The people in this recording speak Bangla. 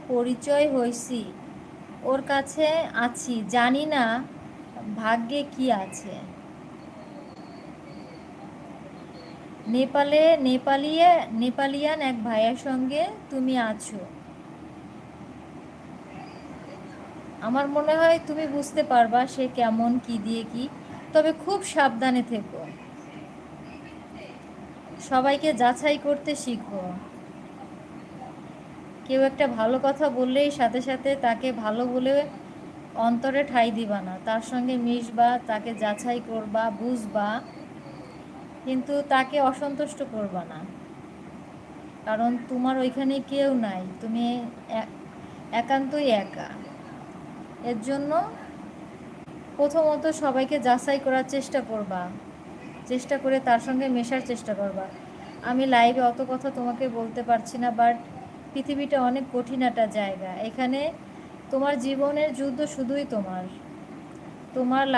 পরিচয় হইছি, ওর কাছে আছি, জানি না ভাগ্যে কি আছে। নেপালিয়ান এক ভাইয়ের সঙ্গে তুমি আছো। আমার মনে হয় তুমি বুঝতে পারবা সে কেমন, কি দিয়ে কি। তবে খুব সাবধানে থেকো, সবাইকে যাচাই করতে শিখো। কেউ একটা ভালো কথা বললেই সাথে সাথে তাকে ভালো বলে অন্তরে ঠাঁই দিবা না, তার সঙ্গে মিশবা, তাকে যাচাই করবা, বুঝবা, কিন্তু তাকে অসন্তুষ্ট করবা না। কারণ তোমার ওইখানে কেউ নাই, তুমি এ- একান্তই একা। এর জন্য প্রথমত সবাইকে যাচাই করার চেষ্টা করবা, চেষ্টা করে তার সঙ্গে মেশার চেষ্টা করবা। আমি লাইভে অত কথা তোমাকে বলতে পারছি না, বাট পৃথিবীটা অনেক কঠিন একটা জায়গা। এখানে তোমার জীবনের যুদ্ধ শুধুই তোমার। তোমার